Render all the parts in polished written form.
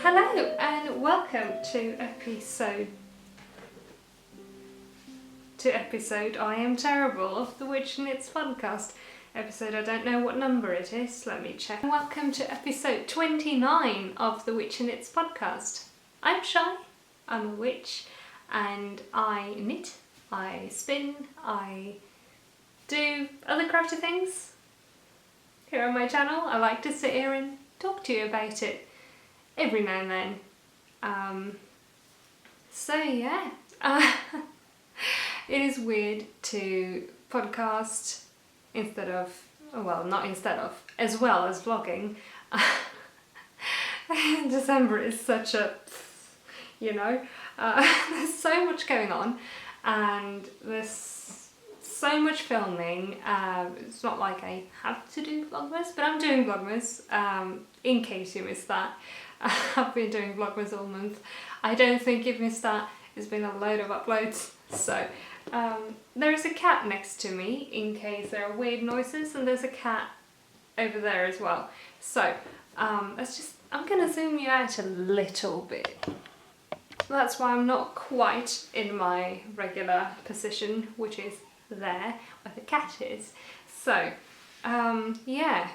Hello and welcome to episode I Am Terrible of the Witch Knits podcast. Episode I don't know what number it is, let me check. Welcome to episode 29 of the Witch Knits podcast. I'm Shy, I'm a witch, and I knit, I spin, I do other crafty things here on my channel. I like to sit here and talk to you about it every now and then. It is weird to podcast instead of, well, not instead of, as well as vlogging. December is such a, there's so much going on and there's so much filming. It's not like I have to do Vlogmas, but I'm doing Vlogmas, in case you missed that. I've been doing Vlogmas all month. I don't think you've missed that. It's been a load of uploads. So, there is a cat next to me in case there are weird noises, and there's a cat over there as well. So, I'm gonna zoom you out a little bit. That's why I'm not quite in my regular position, which is there, where the cat is. So, yeah.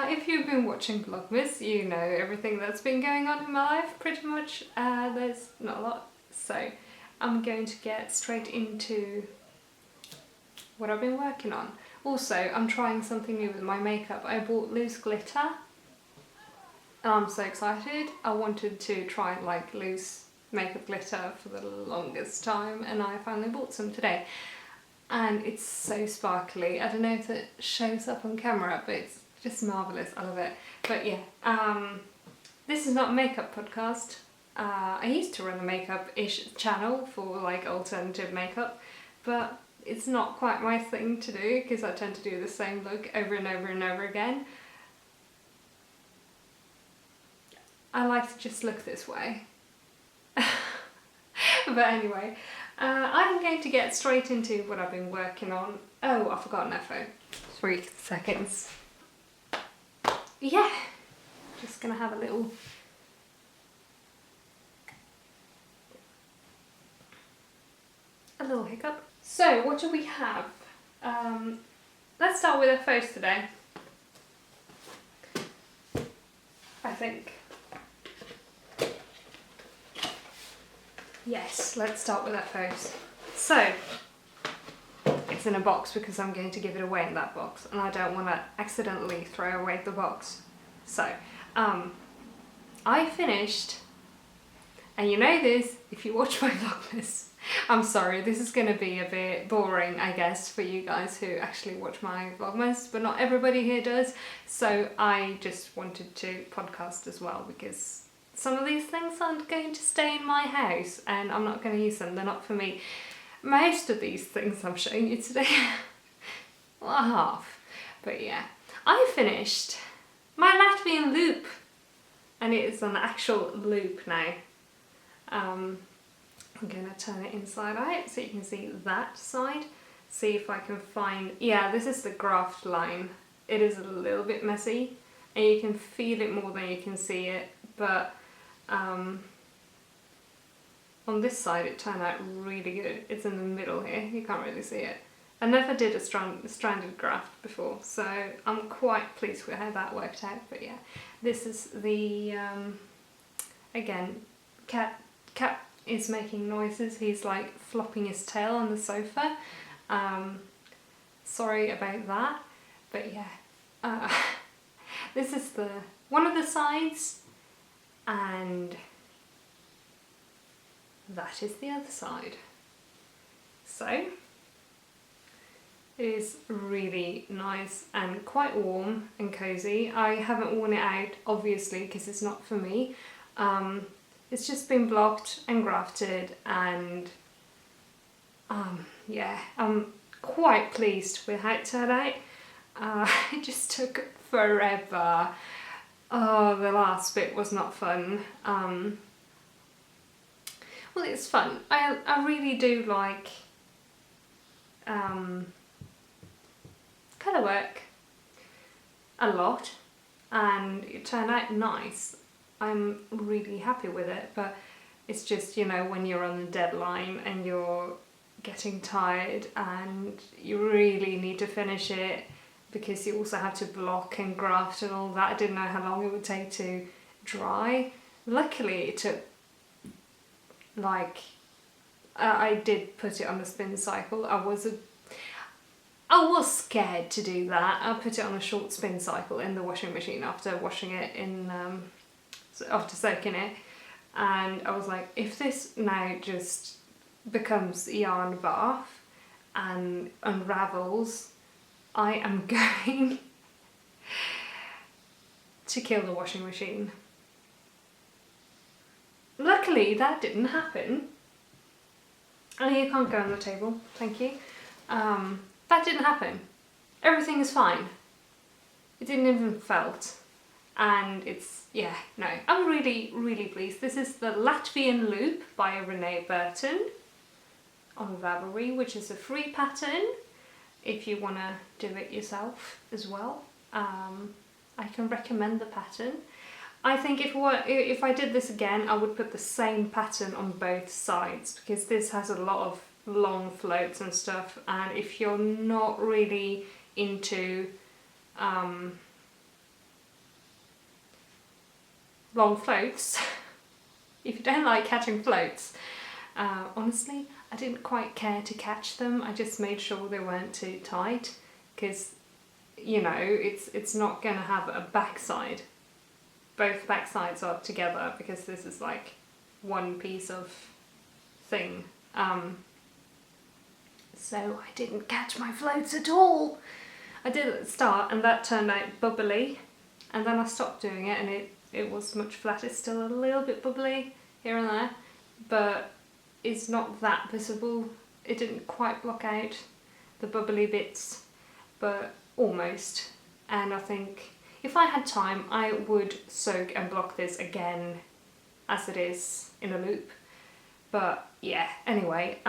If you've been watching Vlogmas, you know everything that's been going on in my life, pretty much. There's not a lot, so I'm going to get straight into what I've been working on. Also, I'm trying something new with my makeup. I bought loose glitter, and I'm so excited. I wanted to try like loose makeup glitter for the longest time, and I finally bought some today. And it's so sparkly. I don't know if it shows up on camera, but it's just marvellous. I love it. But yeah, this is not a makeup podcast. I used to run a makeup-ish channel for like alternative makeup, but it's not quite my thing to do because I tend to do the same look over and over and over again. I like to just look this way. But anyway, I'm going to get straight into what I've been working on. Oh, I forgot an phone. 3 seconds. Yeah, just gonna have a little hiccup. So what do we have? Let's start with our FOs today, I think. Yes, let's start with our FOs. So it's in a box because I'm going to give it away in that box, and I don't want to accidentally throw away the box. So, I finished, and you know this if you watch my Vlogmas. I'm sorry, this is going to be a bit boring, I guess, for you guys who actually watch my Vlogmas, but not everybody here does. So I just wanted to podcast as well because some of these things aren't going to stay in my house, and I'm not going to use them. They're not for me. Most of these things I'm showing you today, well, half, but yeah. I finished my Latvian Loop, and it is an actual loop now. I'm going to turn it inside out so you can see that side. See if I can find, yeah, this is the graft line. It is a little bit messy, and you can feel it more than you can see it, but on this side it turned out really good. It's in the middle here, you can't really see it. I never did a stranded graft before, so I'm quite pleased with how that worked out. But yeah, this is the, again, cat is making noises. He's like flopping his tail on the sofa. Sorry about that, but yeah. This is one of the sides, and that is the other side. So it is really nice and quite warm and cozy. I haven't worn it out, obviously, because it's not for me. It's just been blocked and grafted, and yeah, I'm quite pleased with how it turned out. It just took forever. Oh, the last bit was not fun. Well, it's fun. I really do like colour work a lot. and it turned out nice. I'm really happy with it, but it's just, you know, when you're on a deadline and you're getting tired and you really need to finish it because you also have to block and graft and all that. I didn't know how long it would take to dry. Luckily it took like, I did put it on the spin cycle. I was scared to do that. I put it on a short spin cycle in the washing machine after washing it in, after soaking it. And I was like, if this now just becomes a yarn bath and unravels, I am going to kill the washing machine. Luckily that didn't happen. Oh, you can't go on the table, thank you. That didn't happen. Everything is fine. It didn't even felt. And it's, yeah, no, I'm really, really pleased. This is the Latvian Loop by Renee Burton on Ravelry, which is a free pattern if you want to do it yourself as well. I can recommend the pattern. I think if I did this again, I would put the same pattern on both sides, because this has a lot of long floats and stuff, and if you're not really into long floats, if you don't like catching floats, honestly I didn't quite care to catch them. I just made sure they weren't too tight, because you know it's not going to have a backside. Both back sides are together because this is like one piece of thing. So I didn't catch my floats at all. I did at the start and that turned out bubbly, and then I stopped doing it and it was much flatter. It's still a little bit bubbly here and there, but it's not that visible. It didn't quite block out the bubbly bits, but almost. And I think if I had time, I would soak and block this again as it is in a loop. But yeah, anyway,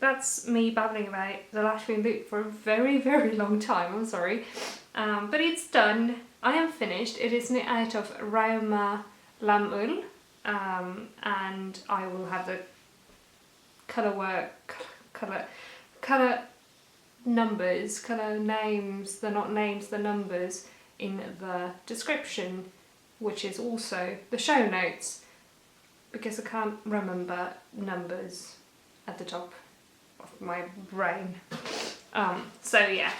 that's me babbling about the Latvian Loop for a very, very long time, I'm sorry. But it's done. I am finished. It is knit out of Rauma Lamull, and I will have the colour numbers, colour names, they're not names, they're numbers, in the description, which is also the show notes, because I can't remember numbers at the top of my brain. So yeah,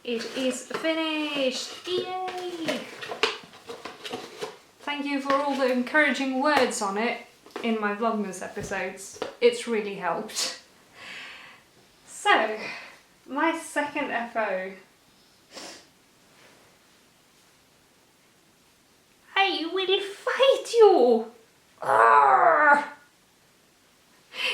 it is finished. Yay! Thank you for all the encouraging words on it in my Vlogmas episodes. It's really helped. So, my second FO. I will fight you! Arrgh!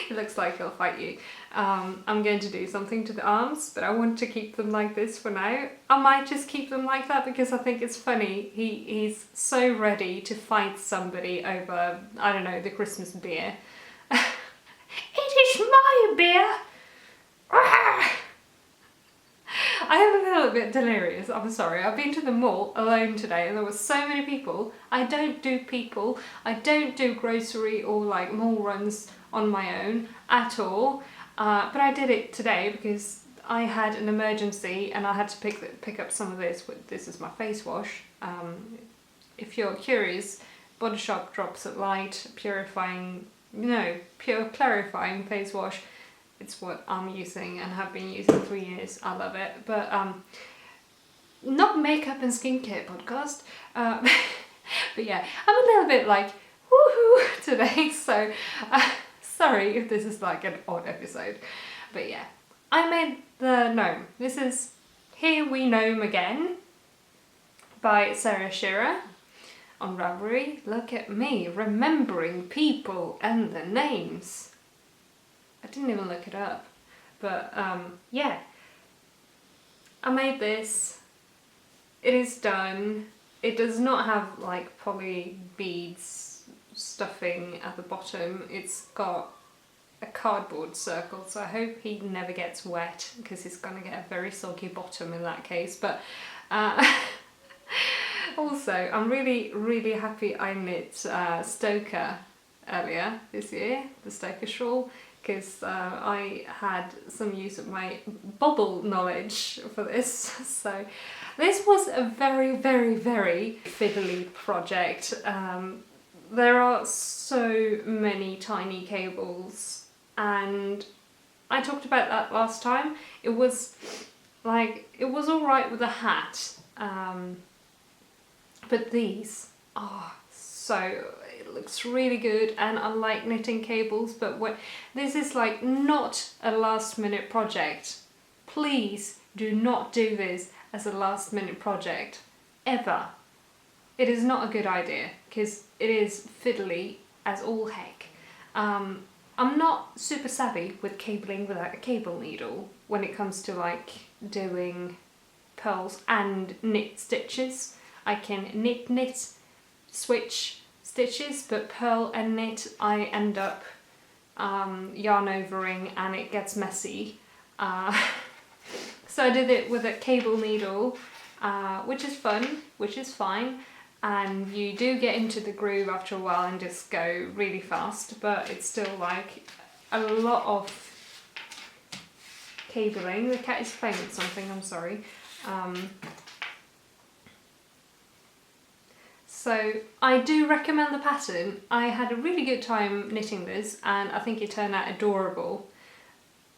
It looks like he'll fight you. I'm going to do something to the arms, but I want to keep them like this for now. I might just keep them like that because I think it's funny. He's so ready to fight somebody over, I don't know, the Christmas beer. It is my beer! Arrgh! I am a little bit delirious, I'm sorry. I've been to the mall alone today and there were so many people. I don't do grocery or like mall runs on my own at all. But I did it today because I had an emergency and I had to pick up some of this. This is my face wash. If you're curious, Body Shop Drops at Light pure clarifying face wash. It's what I'm using and have been using for years. I love it. But not makeup and skincare podcast. But yeah, I'm a little bit like woohoo today. So sorry if this is like an odd episode. But yeah, I made the gnome. This is Here We Gnome Again by Schira on Ravelry. Look at me remembering people and their names. I didn't even look it up, but yeah, I made this. It is done. It does not have like poly beads stuffing at the bottom. It's got a cardboard circle, so I hope he never gets wet because he's gonna get a very soggy bottom in that case. But Also, I'm really happy I knit Stoker earlier this year, the Stoker shawl, because I had some use of my bobble knowledge for this. So this was a very fiddly project. There are so many tiny cables, and I talked about that last time. It was alright with a hat, but these are it looks really good, and I like knitting cables, but this is like not a last minute project. Please do not do this as a last minute project, ever. It is not a good idea, because it is fiddly as all heck. I'm not super savvy with cabling without a cable needle when it comes to like doing pearls and knit stitches. I can knit, switch stitches, but purl and knit I end up yarn overing and it gets messy. So I did it with a cable needle, which is fun, which is fine, and you do get into the groove after a while and just go really fast, but it's still like a lot of cabling. The cat is playing with something, I'm sorry. So I do recommend the pattern. I had a really good time knitting this and I think it turned out adorable,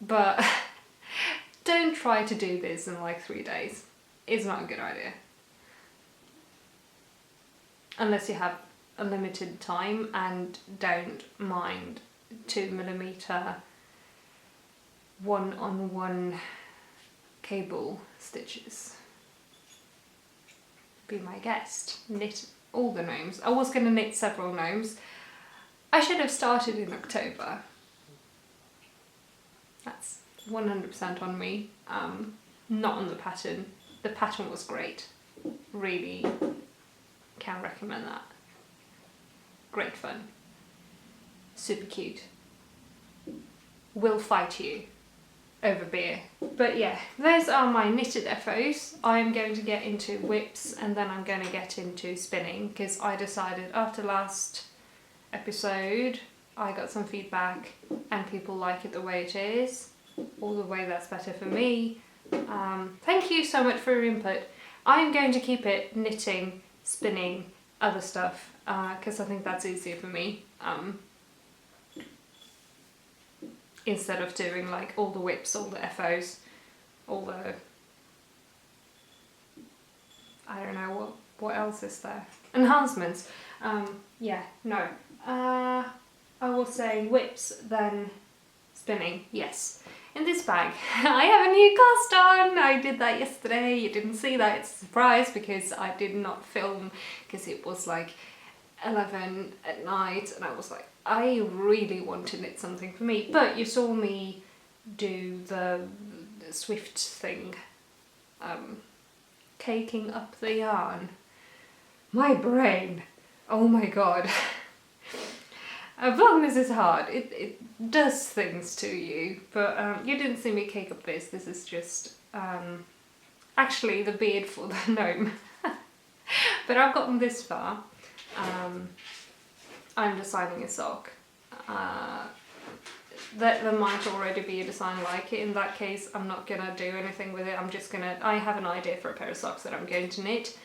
but don't try to do this in like 3 days. It's not a good idea. Unless you have a limited time and don't mind 2mm 1-on-1 cable stitches. Be my guest. Knit all the gnomes. I was going to knit several gnomes. I should have started in October. That's 100% on me. Not on the pattern. The pattern was great. Really can recommend that. Great fun. Super cute. Will fight you over beer. But yeah, those are my knitted FOs. I am going to get into whips and then I'm going to get into spinning, because I decided after last episode I got some feedback and people like it the way it is, or the way that's better for me. Thank you so much for your input. I'm going to keep it knitting, spinning, other stuff, because I think that's easier for me. Instead of doing like all the whips, all the FOs, all the... I don't know, what else is there? Enhancements. Yeah, no. I was saying whips, then spinning, yes. In this bag, I have a new cast on. I did that yesterday. You didn't see that. It's a surprise because I did not film, because it was like 11 at night and I was like, I really want to knit something for me. But you saw me do the Swift thing, caking up the yarn. My brain, oh my god. Vlogmas is hard. It does things to you, but you didn't see me cake up this. This is just actually the beard for the gnome. But I've gotten this far. I'm designing a sock. There might already be a design like it. In that case, I'm not gonna do anything with it. I'm just gonna, I have an idea for a pair of socks that I'm going to knit,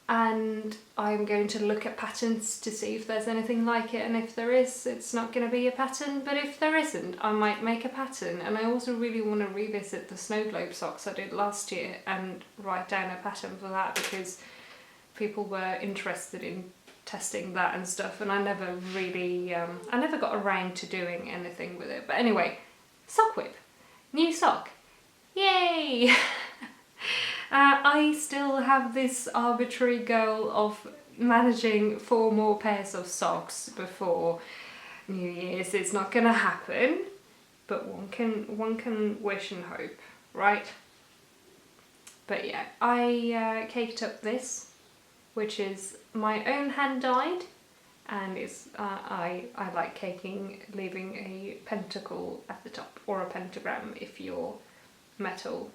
and I'm going to look at patterns to see if there's anything like it, and if there is, it's not going to be a pattern, but if there isn't, I might make a pattern. And I also really want to revisit the snow globe socks I did last year and write down a pattern for that, because people were interested in testing that and stuff, and I never really, I never got around to doing anything with it. But anyway, sock whip, new sock, yay! I still have this arbitrary goal of managing 4 more pairs of socks before New Year's. It's not gonna happen, but one can wish and hope, right? But yeah, I caked up this, which is my own hand dyed, and it's I like caking, leaving a pentacle at the top, or a pentagram if you're metal.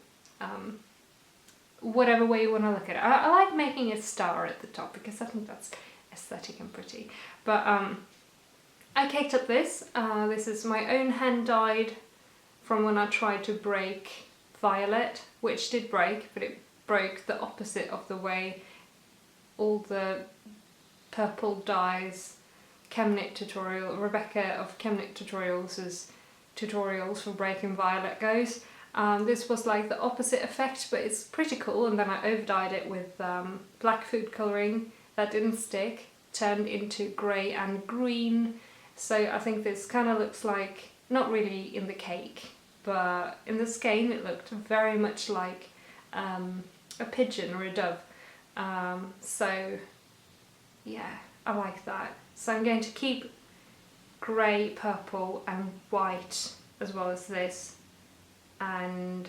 whatever way you want to look at it. I like making a star at the top because I think that's aesthetic and pretty. But I caked up this. This is my own hand dyed from when I tried to break violet, which did break, but it broke the opposite of the way all the purple dyes Chemknit tutorial, Rebecca of Chemknit Tutorials' tutorials for breaking violet goes. This was like the opposite effect, but it's pretty cool, and then I overdyed it with black food colouring that didn't stick, turned into grey and green. So I think this kind of looks like, not really in the cake, but in the skein it looked very much like a pigeon or a dove. So yeah, I like that. So I'm going to keep grey, purple and white as well as this and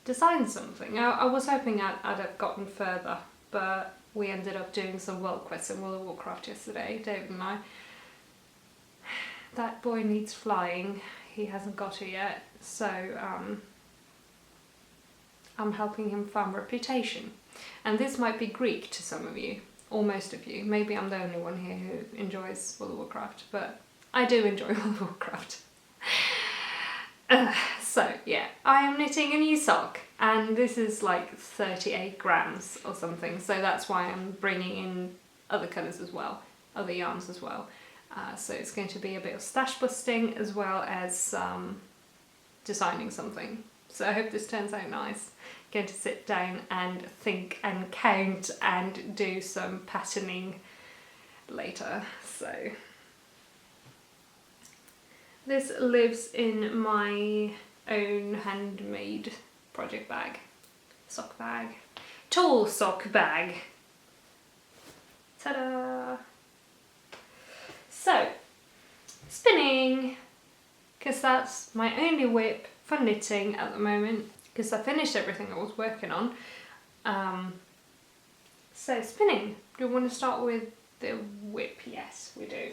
design something. I was hoping I'd have gotten further, but we ended up doing some world quests in World of Warcraft yesterday, David and I. That boy needs flying. He hasn't got it yet, so I'm helping him farm reputation. And this might be Greek to some of you, or most of you. Maybe I'm the only one here who enjoys World of Warcraft, but I do enjoy World of Warcraft. So yeah, I am knitting a new sock, and this is like 38 grams or something, so that's why I'm bringing in other colours as well, other yarns as well. So it's going to be a bit of stash busting as well as designing something. So I hope this turns out nice. Going to sit down and think and count and do some patterning later. So this lives in my own handmade project bag, sock bag, tall sock bag. Ta-da! So, spinning, because that's my only whip for knitting at the moment, because I finished everything I was working on. So spinning, do we want to start with the whip? Yes, we do.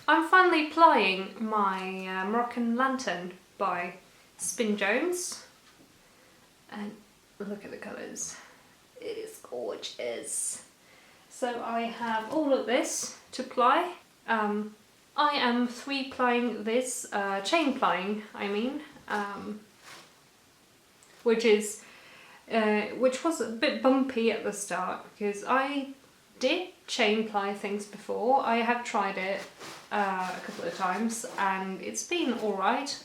I'm finally plying my Moroccan lantern by SpinJones, and look at the colours, it is gorgeous. So I have all of this to ply. I am 3-plying this, chain plying I mean, which was a bit bumpy at the start because I did chain ply things before. I have tried it a couple of times and it's been alright,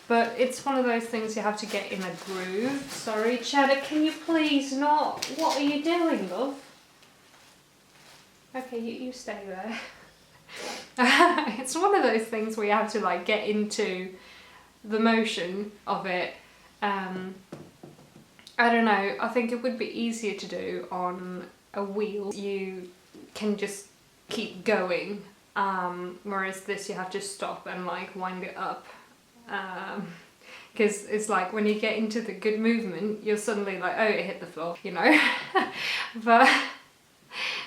but it's one of those things you have to get in a groove. Sorry, Cheddar, can you please not? What are you doing, love? Okay, you stay there. It's one of those things where you have to like get into the motion of it. I don't know, I think it would be easier to do on a wheel. You can just keep going, whereas this you have to stop and like wind it up. Because it's like when you get into the good movement, you're suddenly like, oh, it hit the floor, you know. But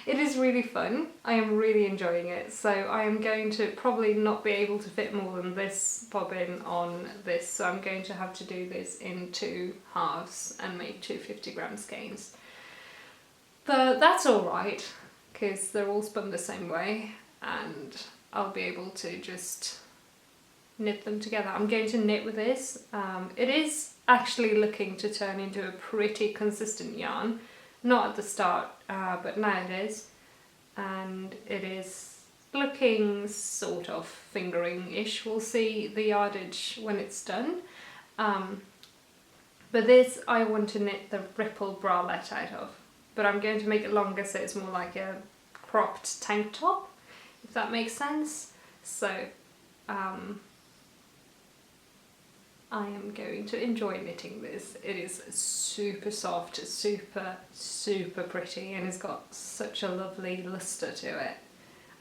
it is really fun. I am really enjoying it. So I am going to probably not be able to fit more than this bobbin on this. So I'm going to have to do this in 2 halves and make 2 50-gram skeins. But that's alright, because they're all spun the same way and I'll be able to just knit them together. I'm going to knit with this. It is actually looking to turn into a pretty consistent yarn. Not at the start, but now it is. And it is looking sort of fingering-ish. We'll see the yardage when it's done. But this I want to knit the ripple bralette out of. But I'm going to make it longer so it's more like a cropped tank top, if that makes sense. So I am going to enjoy knitting this. It is super soft, super, super pretty, and it's got such a lovely luster to it.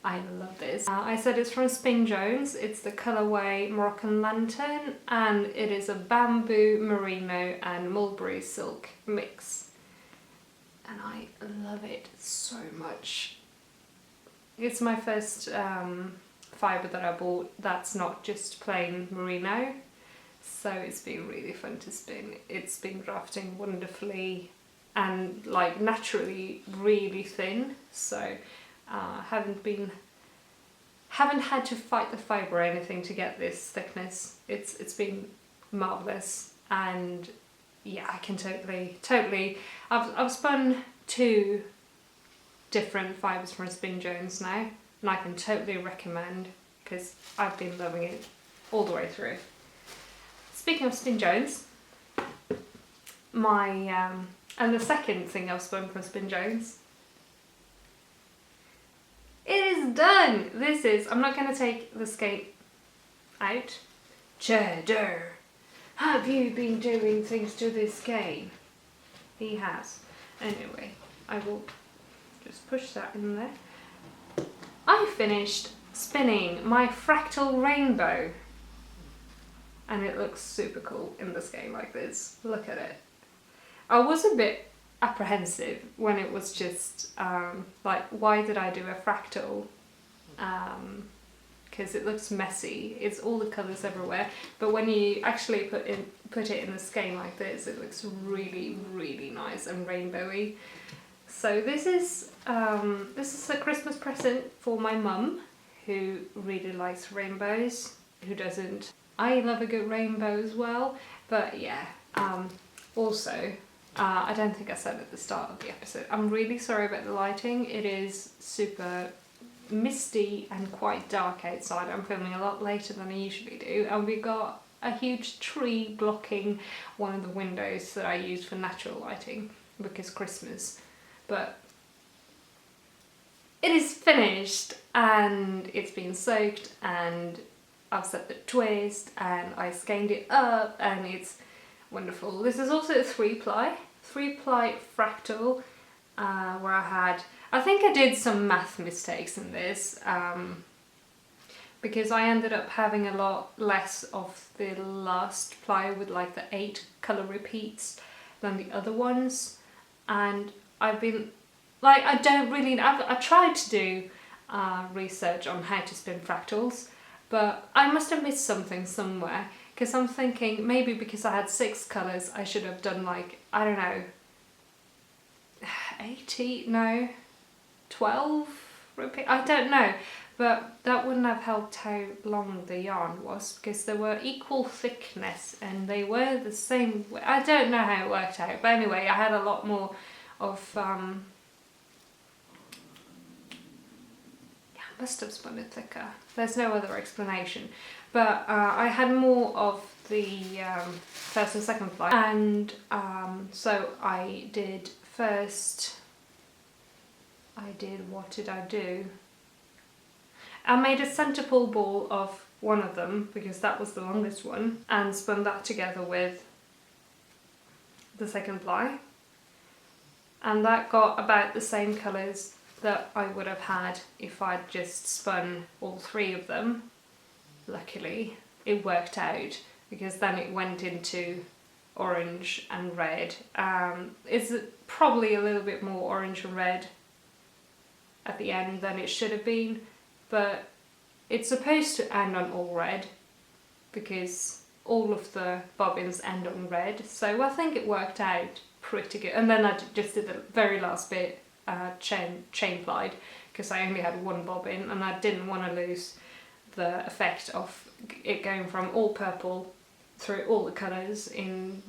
I love this. I said it's from SpinJones. It's the colourway Moroccan Lantern, and it is a bamboo, merino and mulberry silk mix. And I love it so much. It's my first fibre that I bought that's not just plain merino. So it's been really fun to spin. It's been drafting wonderfully and like naturally really thin, so haven't had to fight the fibre or anything to get this thickness. It's been marvellous, and yeah, I can totally I've spun 2 different fibres from SpinJones now, and I can totally recommend, because I've been loving it all the way through. Speaking of SpinJones, and the second thing I've spun from SpinJones, it is done! This is, I'm not going to take the skein out. Cheddar, have you been doing things to this skein? He has. Anyway, I will just push that in there. I finished spinning my Fractal rainbow, and it looks super cool in the skein like this. Look at it. I was a bit apprehensive when it was just like, why did I do a fractal? Because it looks messy. It's all the colours everywhere. But when you actually put it in the skein like this, it looks really, really nice and rainbowy. So this is a Christmas present for my mum, who really likes rainbows. Who doesn't? I love a good rainbow as well. But yeah, also, I don't think I said at the start of the episode, I'm really sorry about the lighting. It is super misty and quite dark outside. I'm filming a lot later than I usually do, and we got a huge tree blocking one of the windows that I use for natural lighting because Christmas. But it is finished, and it's been soaked, and I've set the twist, and I skeined it up, and it's wonderful. This is also a 3-ply fractal, where I think I did some math mistakes in this, because I ended up having a lot less of the last ply with like the 8 colour repeats than the other ones, and I've been like, I tried to do research on how to spin fractals, but I must have missed something somewhere, because I'm thinking maybe because I had 6 colours I should have done like, I don't know, 12 repeat, I don't know, but that wouldn't have helped how long the yarn was, because they were equal thickness and they were the same, I don't know how it worked out, but anyway, I had a lot more of, I must have spun it thicker, there's no other explanation, but I had more of the first and second ply, and so I did first, what did I do? I made a centre pull ball of one of them, because that was the longest one, and spun that together with the second ply, and that got about the same colours that I would have had if I'd just spun all 3 of them. Luckily it worked out, because then it went into orange and red. It's probably a little bit more orange and red at the end than it should have been, but it's supposed to end on all red because all of the bobbins end on red, so I think it worked out pretty good. And then I just did the very last bit chain plied, because I only had 1 bobbin and I didn't want to lose the effect of it going from all purple through all the colours in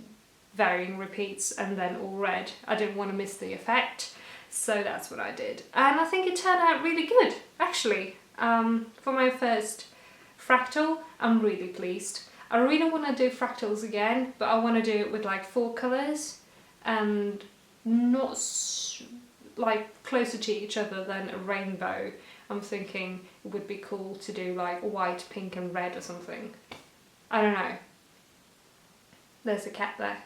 varying repeats and then all red. I didn't want to miss the effect, so that's what I did, and I think it turned out really good actually. For my first fractal, I'm really pleased. I really want to do fractals again, but I want to do it with like 4 colours and not like closer to each other than a rainbow. I'm thinking it would be cool to do like white, pink and red or something. I don't know. There's a cat there.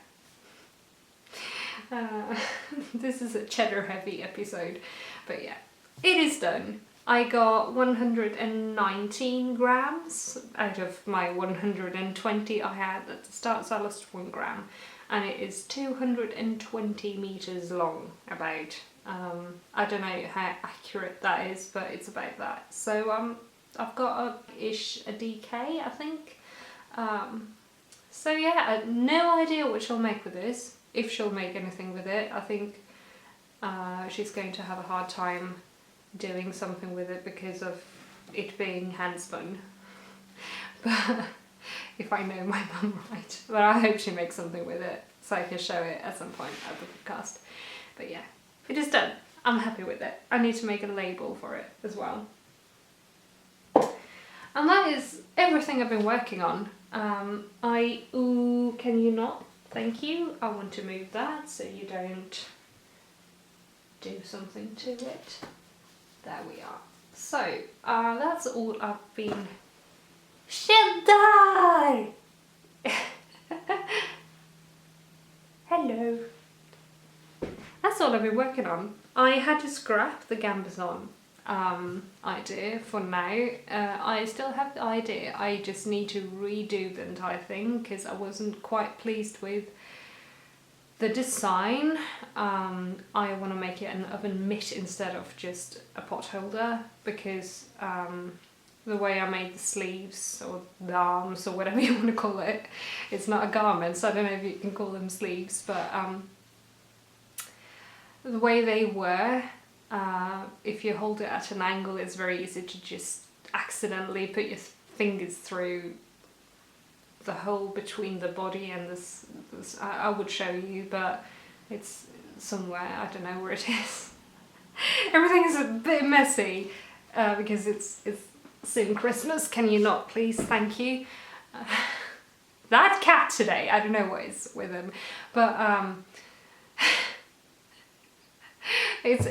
This is a cheddar heavy episode, but yeah, it is done. I got 119 grams out of my 120 I had at the start, so I lost 1 gram, and it is 220 meters long, about. I don't know how accurate that is, but it's about that. So I've got a DK, I think. So yeah, I have no idea what she'll make with this, if she'll make anything with it. I think she's going to have a hard time doing something with it because of it being hand spun. But if I know my mum right. But I hope she makes something with it so I can show it at some point at the podcast. But yeah, it is done. I'm happy with it. I need to make a label for it as well. And that is everything I've been working on. Can you not? Thank you. I want to move that so you don't do something to it. There we are. So, that's all I've been... She'll die! Hello. That's all I've been working on. I had to scrap the gambesson idea for now. I still have the idea. I just need to redo the entire thing because I wasn't quite pleased with the design. I want to make it an oven mitt instead of just a pot holder because the way I made the sleeves or the arms or whatever you want to call it, it's not a garment, so I don't know if you can call them sleeves, but the way they were, if you hold it at an angle, it's very easy to just accidentally put your fingers through the hole between the body and this I would show you, but it's somewhere, I don't know where it is. Everything is a bit messy because it's soon Christmas. Can you not please? Thank you. That cat today, I don't know what is with him, but it's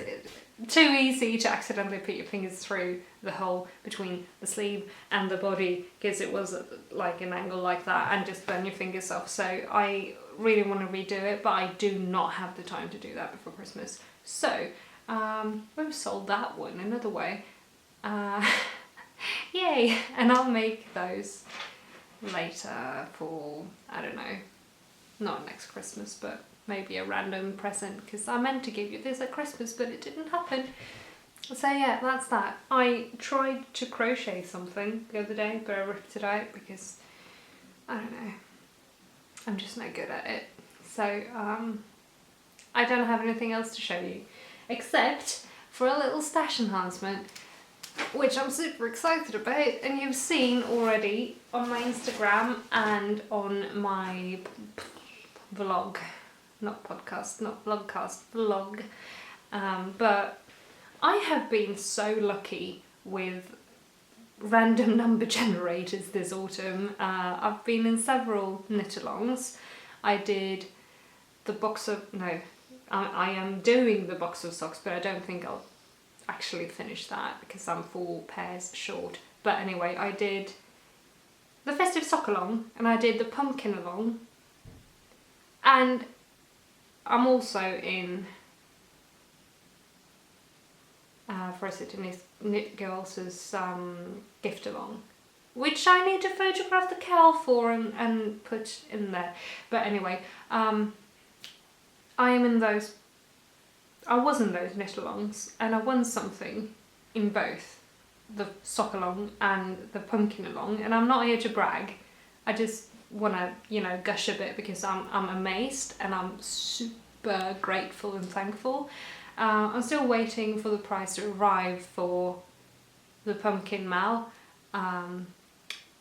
too easy to accidentally put your fingers through the hole between the sleeve and the body because it was like an angle like that and just burn your fingers off. So I really want to redo it, but I do not have the time to do that before Christmas. So we've sold that one another way. Yay! And I'll make those later for, I don't know, not next Christmas, but maybe a random present because I meant to give you this at Christmas but it didn't happen. So yeah, that's that. I tried to crochet something the other day but I ripped it out because I don't know, I'm just not good at it. So I don't have anything else to show you except for a little stash enhancement which I'm super excited about, and you've seen already on my Instagram and on my vlog. Not podcast, not vlogcast, vlog. But I have been so lucky with random number generators this autumn. I've been in several knit-alongs. I did the box of, no, I am doing the box of socks, but I don't think I'll actually finish that because I'm 4 pairs short. But anyway, I did the Festive Sockalong and I did the Pumpkin Along, and I'm also in for City Knit Girls' gift along, which I need to photograph the cowl for and put in there. But anyway, I am in those. I was in those knit-alongs and I won something in both the sock-along and the pumpkin along, and I'm not here to brag. I just want to, you know, gush a bit because I'm amazed and I'm super grateful and thankful. I'm still waiting for the prize to arrive for the pumpkin mal.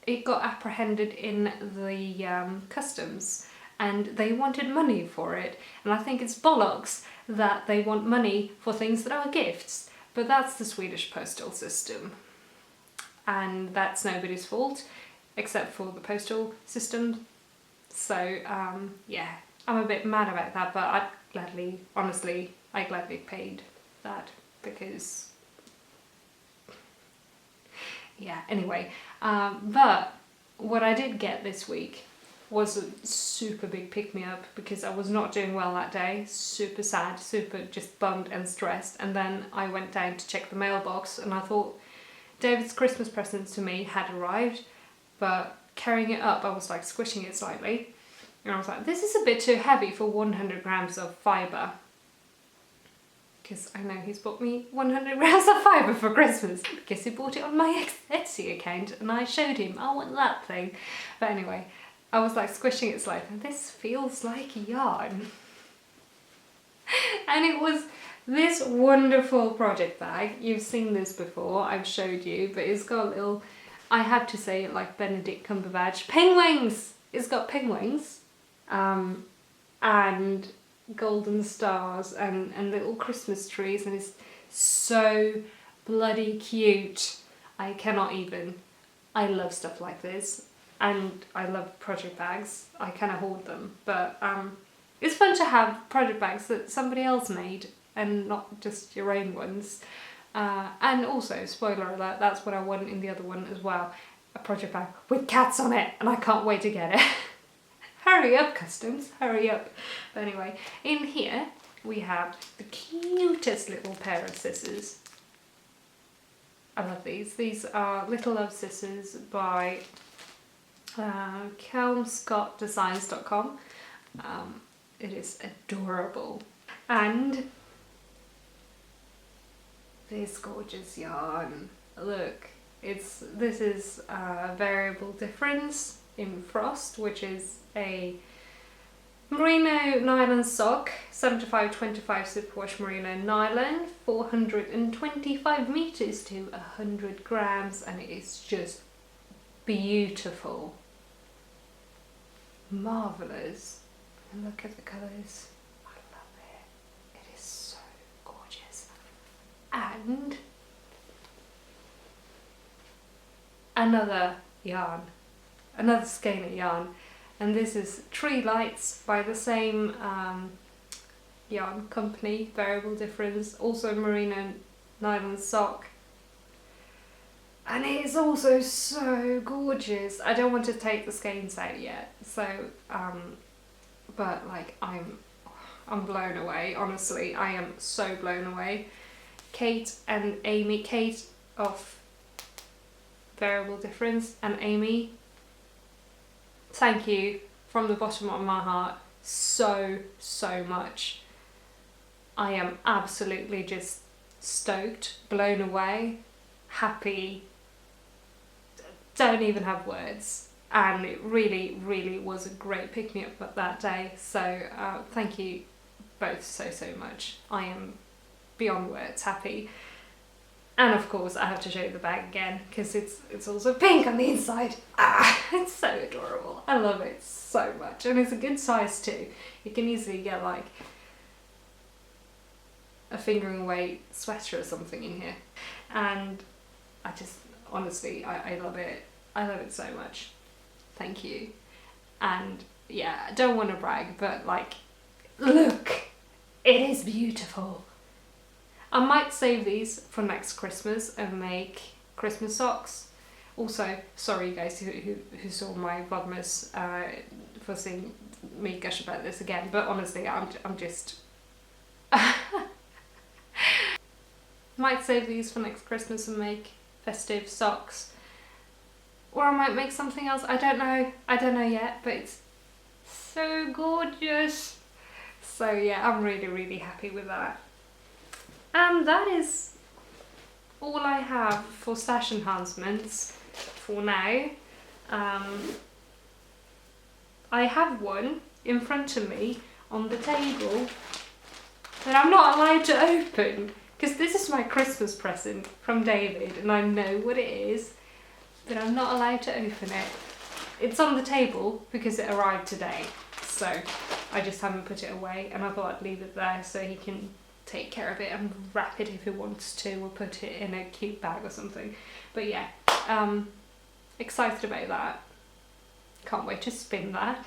It got apprehended in the customs and they wanted money for it, and I think it's bollocks that they want money for things that are gifts, but that's the Swedish postal system and that's nobody's fault except for the postal system. So yeah, I'm a bit mad about that, but I'd gladly, honestly, I gladly paid that because yeah, anyway. But what I did get this week was a super big pick-me-up because I was not doing well that day, super sad, super just bummed and stressed, and then I went down to check the mailbox and I thought David's Christmas presents to me had arrived, but carrying it up I was like squishing it slightly and I was like, this is a bit too heavy for 100 grams of fibre, because I know he's bought me 100 grams of fibre for Christmas because he bought it on my Etsy account and I showed him I want that thing. But anyway, I was like squishing it slightly, and this feels like yarn. And it was this wonderful project bag. You've seen this before, I've showed you, but it's got a little, I have to say it like Benedict Cumberbatch, penguins! It's got penguins, and golden stars and little Christmas trees, and it's so bloody cute. I cannot even. I love stuff like this, and I love project bags. I kind of hoard them, but it's fun to have project bags that somebody else made and not just your own ones. And also, spoiler alert, that's what I want in the other one as well. A project bag with cats on it, and I can't wait to get it. Hurry up, customs, hurry up. But anyway, in here we have the cutest little pair of scissors. I love these. These are Little Love Scissors by kelmscottdesigns.com. It is adorable. And this gorgeous yarn. Look, this is Variable Difference in Frost, which is a Merino nylon sock, 75-25 superwash merino nylon, 425 meters to 100 grams, and it is just beautiful. Marvellous. And look at the colours. I love it. It is so gorgeous. And another yarn, another skein of yarn. And this is Tree Lights by the same yarn company, Variable Difference, also Merino nylon sock. And it is also so gorgeous. I don't want to take the skeins out yet, so but like I'm blown away, honestly. I am so blown away. Kate and Amy, Kate of Variable Difference and Amy, thank you from the bottom of my heart so much. I am absolutely just stoked, blown away, happy, don't even have words, and it really was a great pick-me-up that day, so thank you both so much. I am beyond words happy. And of course I have to show you the bag again, because it's also pink on the inside. It's so adorable. I love it so much, and it's a good size too. You can easily get like a fingering away sweater or something in here. And I just, honestly, I love it. I love it so much. Thank you. And yeah, I don't want to brag, but like, look, it is beautiful. I might save these for next Christmas and make Christmas socks. Also, sorry you guys who saw my Vlogmas for seeing me gush about this again, but honestly, I'm just... Might save these for next Christmas and make festive socks. Or I might make something else, I don't know yet, but it's so gorgeous. So yeah, I'm really happy with that. And that is all I have for stash enhancements for now. I have one in front of me on the table that I'm not allowed to open, because this is my Christmas present from David and I know what it is, but I'm not allowed to open it. It's on the table because it arrived today, so I just haven't put it away, and I thought I'd leave it there so he can take care of it and wrap it if he wants to, or put it in a cute bag or something. But yeah, excited about that. Can't wait to spin that.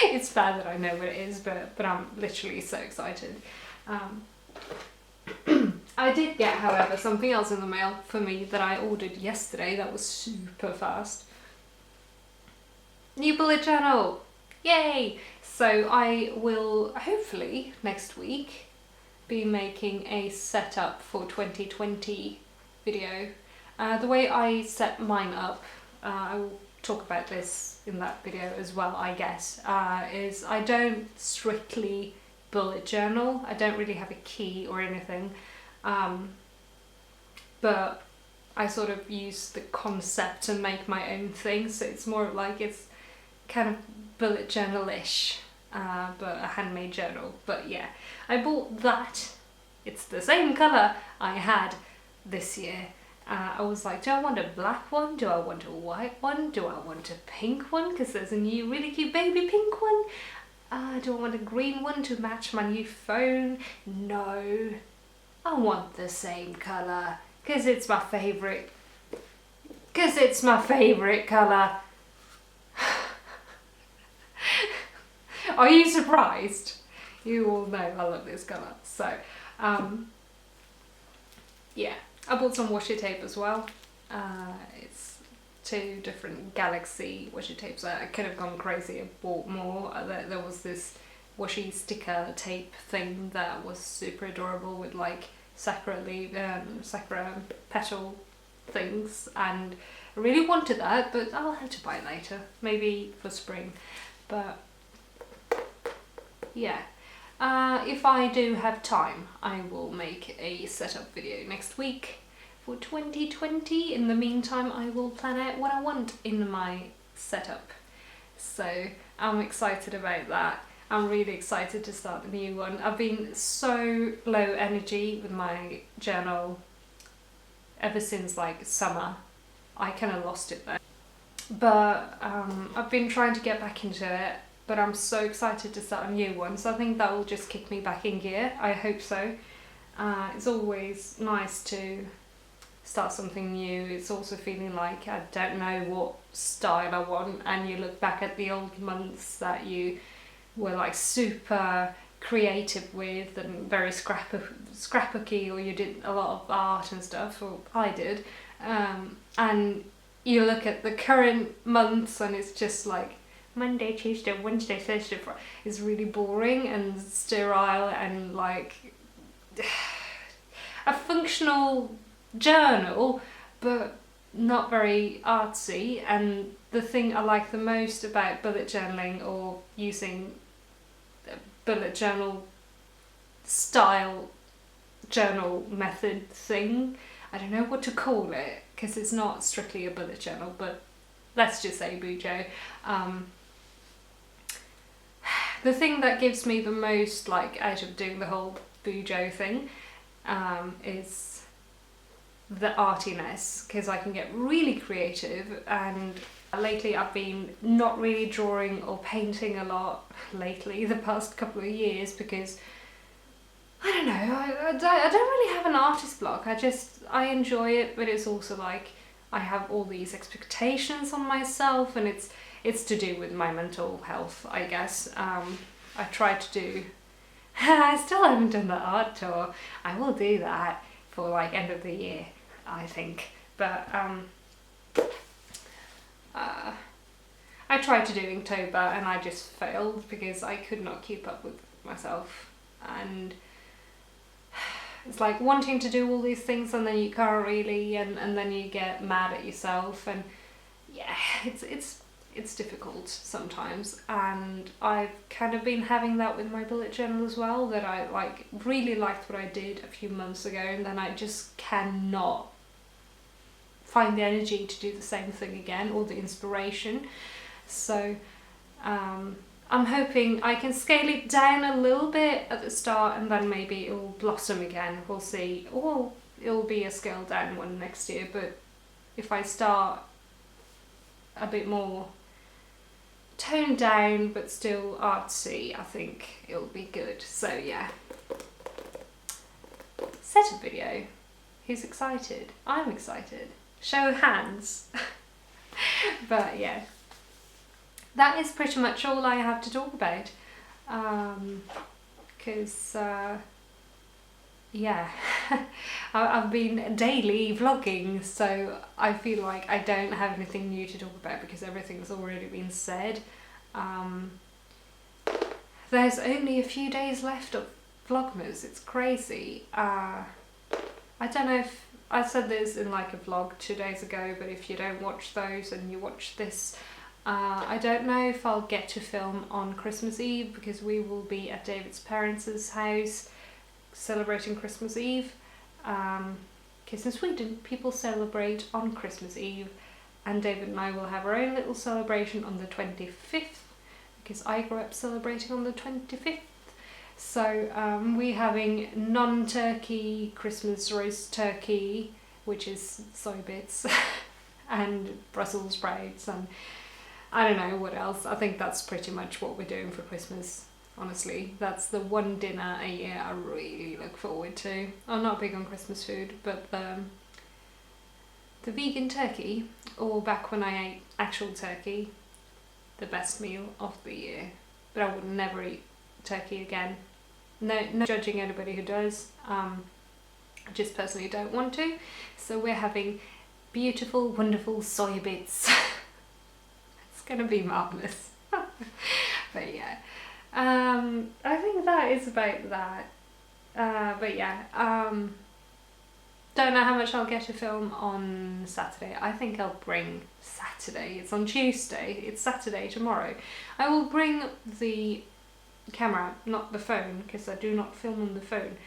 It's bad that I know what it is, but I'm literally so excited. I did get, however, something else in the mail for me that I ordered yesterday that was super fast. New bullet journal! Yay! So I will hopefully next week be making a setup for 2020 video. The way I set mine up, I will talk about this in that video as well, I guess, is I don't strictly bullet journal. I don't really have a key or anything, but I sort of use the concept to make my own thing, so it's more like it's kind of bullet journal-ish, but a handmade journal. But yeah, I bought that. It's the same colour I had this year. I was like, do I want a black one? Do I want a white one? Do I want a pink one? Because there's a new really cute baby pink one. Do I want a green one to match my new phone? No. I want the same colour. Because it's my favourite. Because it's my favourite colour. Are you surprised? You all know I love this colour. So, yeah. I bought some washi tape as well. It's 2 different Galaxy washi tapes. I could have gone crazy and bought more. There was this washi sticker tape thing that was super adorable with like sakura petal things, and I really wanted that, but I'll have to buy it later, maybe for spring. But yeah. If I do have time, I will make a setup video next week for 2020. In the meantime, I will plan out what I want in my setup. So I'm excited about that. I'm really excited to start the new one. I've been so low energy with my journal ever since like summer. I kind of lost it there. But I've been trying to get back into it. But I'm so excited to start a new one, so I think that will just kick me back in gear. I hope so. It's always nice to start something new. It's also feeling like I don't know what style I want, and you look back at the old months that you were like super creative with and very scrapbooky, or you did a lot of art and stuff, or I did. And you look at the current months and it's just like Monday, Tuesday, Wednesday, Thursday, Friday is really boring and sterile and like a functional journal, but not very artsy. And the thing I like the most about bullet journaling, or using a bullet journal style journal method thing, I don't know what to call it because it's not strictly a bullet journal, but let's just say bujo. The thing that gives me the most like out of doing the whole bujo thing is the artiness, because I can get really creative, and lately I've been not really drawing or painting a lot lately, the past couple of years, because I don't know, I don't really have an artist block. I enjoy it, but it's also like I have all these expectations on myself, and it's to do with my mental health, I guess. I tried to do, I still haven't done the art tour. I will do that for like end of the year, I think. But I tried to do Inktober and I just failed because I could not keep up with myself. And it's like wanting to do all these things and then you can't really, and then you get mad at yourself, and yeah, it's difficult sometimes. And I've kind of been having that with my bullet journal as well, that I like really liked what I did a few months ago, and then I just cannot find the energy to do the same thing again, or the inspiration. So I'm hoping I can scale it down a little bit at the start, and then maybe it will blossom again. We'll see. Or it'll be a scaled down one next year, but if I start a bit more toned down but still artsy, I think it'll be good. So yeah. Setup video. Who's excited? I'm excited. Show of hands. But yeah. That is pretty much all I have to talk about, because yeah, I've been daily vlogging, so I feel like I don't have anything new to talk about because everything's already been said. There's only a few days left of Vlogmas, it's crazy. I don't know if I said this in like a vlog 2 days ago, but if you don't watch those and you watch this, I don't know if I'll get to film on Christmas Eve, because we will be at David's parents' house celebrating Christmas Eve. Because in Sweden people celebrate on Christmas Eve, and David and I will have our own little celebration on the 25th, because I grew up celebrating on the 25th. So we're having non-turkey Christmas roast turkey, which is soy bits, and Brussels sprouts, and I don't know what else. I think that's pretty much what we're doing for Christmas. Honestly, that's the one dinner a year I really look forward to. I'm not big on Christmas food, but the vegan turkey, or back when I ate actual turkey, the best meal of the year. But I would never eat turkey again. No judging anybody who does. I just personally don't want to. So we're having beautiful, wonderful soy bits. It's gonna be marvellous. But yeah. I think that is about that. But yeah, don't know how much I'll get to film on Saturday. I think I'll bring Saturday. It's on Tuesday. It's Saturday tomorrow. I will bring the camera, not the phone, because I do not film on the phone.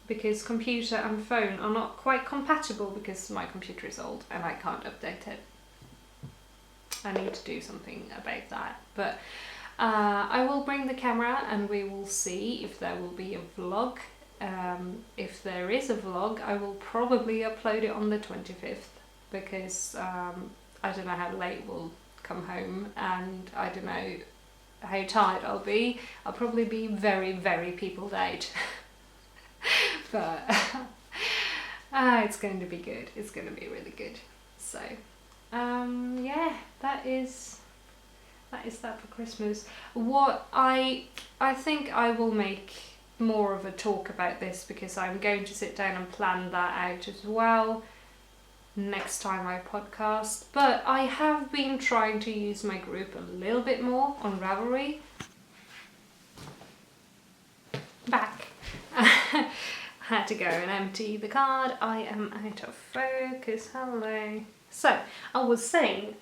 Because computer and phone are not quite compatible, because my computer is old and I can't update it. I need to do something about that, but I will bring the camera and we will see if there will be a vlog. If there is a vlog, I will probably upload it on the 25th, because I don't know how late we'll come home, and I don't know how tired I'll be. I'll probably be very, very peopled out. But it's going to be good. It's going to be really good. So yeah, that is that for Christmas. What I think I will make more of a talk about this, because I'm going to sit down and plan that out as well next time I podcast. But I have been trying to use my group a little bit more on Ravelry. Back. Had to go and empty the card. I am out of focus. Hello. So I was saying,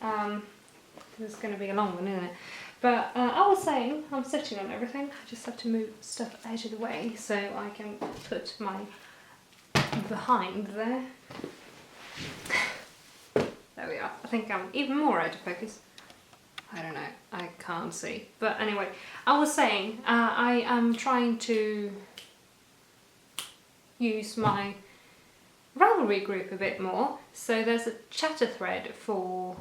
this is going to be a long one, isn't it? But I was saying, I'm sitting on everything. I just have to move stuff out of the way so I can put my behind there. There we are. I think I'm even more out of focus. I don't know. I can't see. But anyway, I was saying, I am trying to use my Ravelry group a bit more. So there's a chatter thread for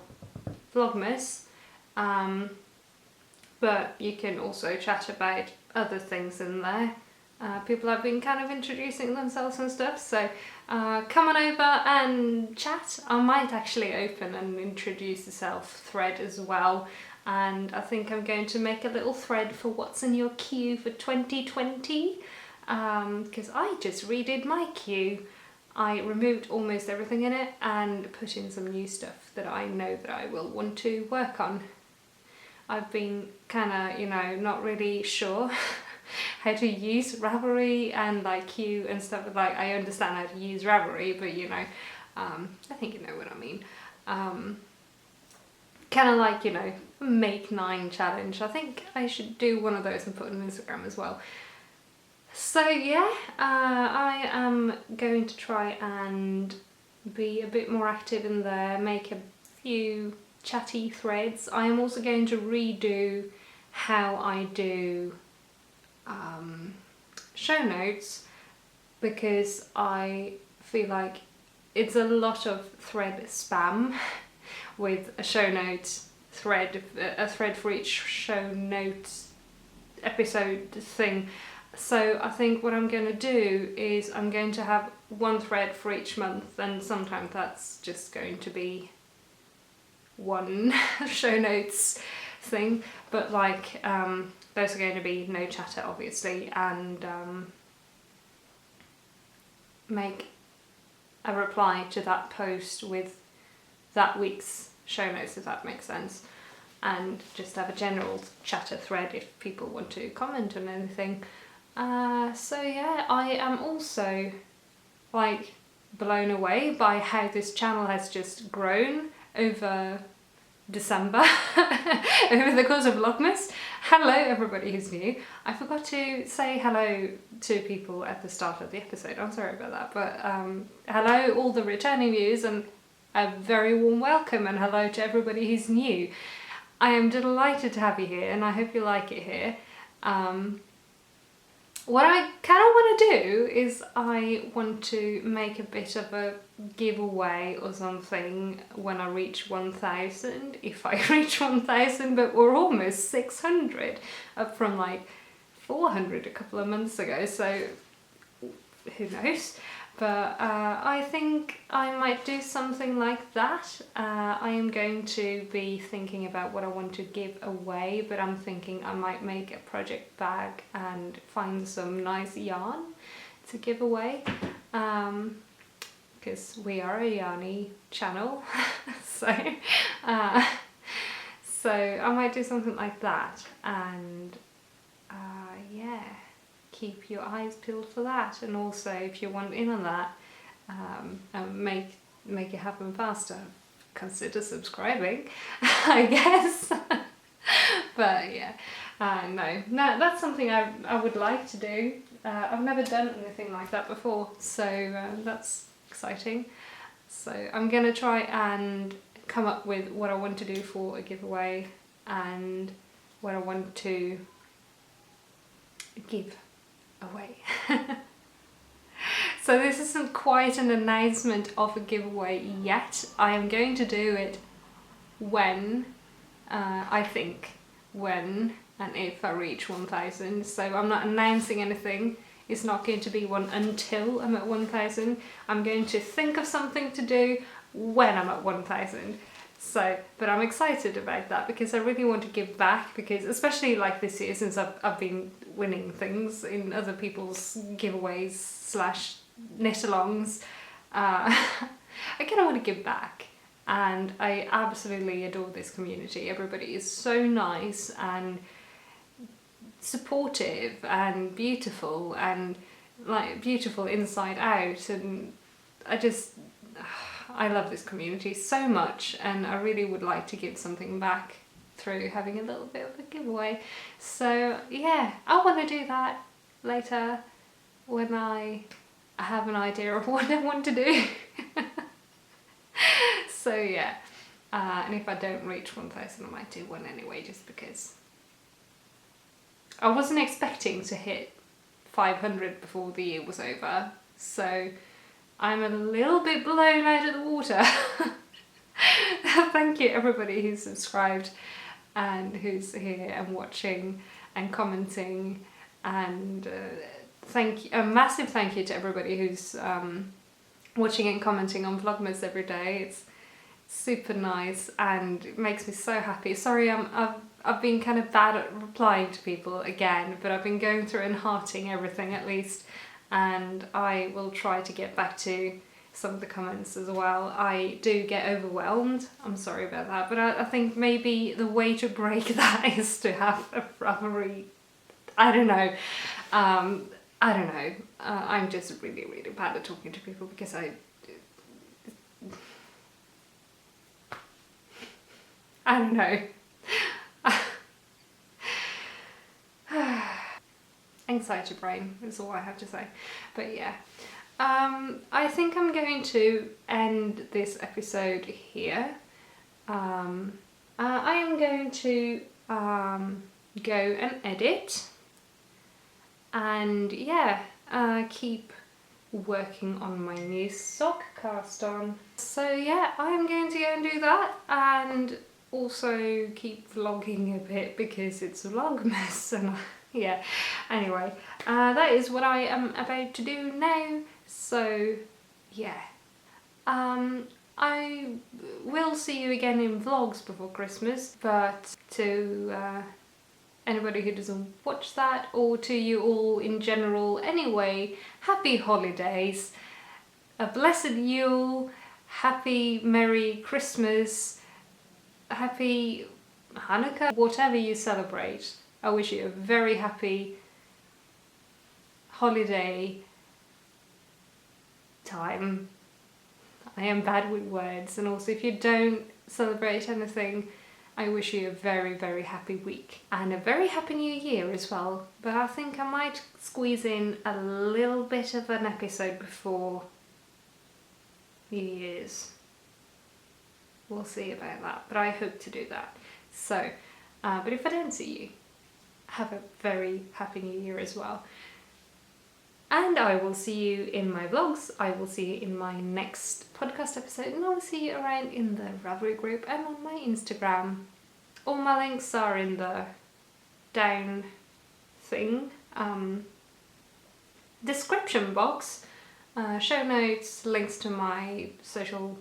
Vlogmas, but you can also chat about other things in there. People have been kind of introducing themselves and stuff, so come on over and chat. I might actually open an introduce yourself thread as well, and I think I'm going to make a little thread for what's in your queue for 2020, because I just redid my queue. I removed almost everything in it and put in some new stuff that I know that I will want to work on. I've been kind of, you know, not really sure how to use Ravelry and like queue and stuff. Like, I understand how to use Ravelry, but you know, I think you know what I mean. Kind of like, you know, make 9 challenge. I think I should do one of those and put it on Instagram as well. So yeah, I am going to try and be a bit more active in there, make a few chatty threads. I am also going to redo how I do show notes, because I feel like it's a lot of thread spam with a show note thread, a thread for each show note episode thing. So I think what I'm going to do is I'm going to have one thread for each month, and sometimes that's just going to be one show notes thing, but like those are going to be no chatter obviously, and make a reply to that post with that week's show notes, if that makes sense, and just have a general chatter thread if people want to comment on anything. So yeah, I am also like blown away by how this channel has just grown over December, over the course of Vlogmas. Hello everybody who's new. I forgot to say hello to people at the start of the episode, I'm sorry about that, but hello all the returning viewers, and a very warm welcome and hello to everybody who's new. I am delighted to have you here and I hope you like it here. What I kind of want to do is I want to make a bit of a giveaway or something when I reach 1,000, if I reach 1,000, but we're almost 600, up from like 400 a couple of months ago, so who knows. But I think I might do something like that. I am going to be thinking about what I want to give away, but I'm thinking I might make a project bag and find some nice yarn to give away, because we are a yarny channel. so I might do something like that, and yeah, keep your eyes peeled for that. And also, if you want in on that, and make it happen faster, consider subscribing, I guess. But yeah, no, that's something I would like to do. I've never done anything like that before, so that's exciting. So I'm gonna try and come up with what I want to do for a giveaway and what I want to give away. So this isn't quite an announcement of a giveaway yet. I am going to do it when, I think, when and if I reach 1,000. So I'm not announcing anything. It's not going to be one until I'm at 1,000. I'm going to think of something to do when I'm at 1,000. So, but I'm excited about that because I really want to give back, because especially like this year, since I've been winning things in other people's giveaways / knit-alongs, I kind of want to give back, and I absolutely adore this community. Everybody is so nice and supportive and beautiful, and like beautiful inside out, and I love this community so much, and I really would like to give something back through having a little bit of a giveaway. So yeah, I want to do that later when I have an idea of what I want to do. So yeah, and if I don't reach 1,000, I might do one anyway, just because I wasn't expecting to hit 500 before the year was over, so I'm a little bit blown out of the water. Thank you everybody who's subscribed and who's here and watching and commenting, and a massive thank you to everybody who's watching and commenting on Vlogmas every day. It's super nice and it makes me so happy. Sorry, I've been kind of bad at replying to people again, but I've been going through and hearting everything at least, and I will try to get back to some of the comments as well. I do get overwhelmed, I'm sorry about that, but I think maybe the way to break that is to have a proper I don't know. I'm just really, really bad at talking to people because I don't know. Anxiety brain is all I have to say. But yeah, I think I'm going to end this episode here. I am going to go and edit, and yeah, keep working on my new sock cast on. So yeah, I'm going to go and do that, and also keep vlogging a bit because it's Vlogmas, and yeah, anyway, that is what I am about to do now. So yeah, I will see you again in vlogs before Christmas, but to anybody who doesn't watch that, or to you all in general anyway, happy holidays, a blessed Yule, happy Merry Christmas, happy Hanukkah, whatever you celebrate. I wish you a very happy holiday time. I am bad with words, and also if you don't celebrate anything, I wish you a very, very happy week and a very happy new year as well. But I think I might squeeze in a little bit of an episode before New Year's. we'll see about that, but I hope to do that. So, but if I don't see you, have a very happy new year as well. And I will see you in my vlogs, I will see you in my next podcast episode, and I will see you around in the Ravelry group and on my Instagram. All my links are in the down thing, description box, show notes, links to my social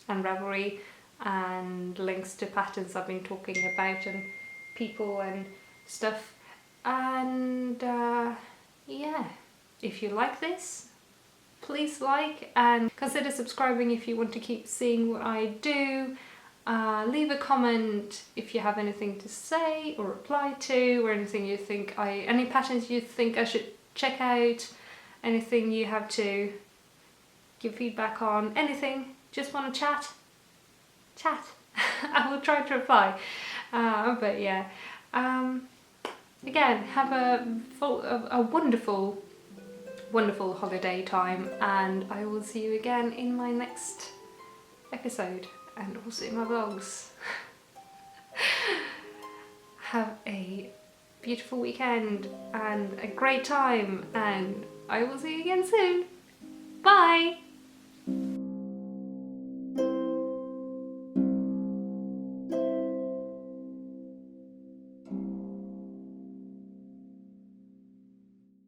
and Ravelry, and links to patterns I've been talking about and people and stuff. And yeah, if you like this, please like and consider subscribing if you want to keep seeing what I do. Leave a comment if you have anything to say or reply to, or anything you think any patterns you think I should check out, anything you have to give feedback on, anything, just want to chat. I will try to reply. But yeah, again, have a wonderful holiday time, and I will see you again in my next episode and also in my vlogs. Have a beautiful weekend and a great time, and I will see you again soon. Bye!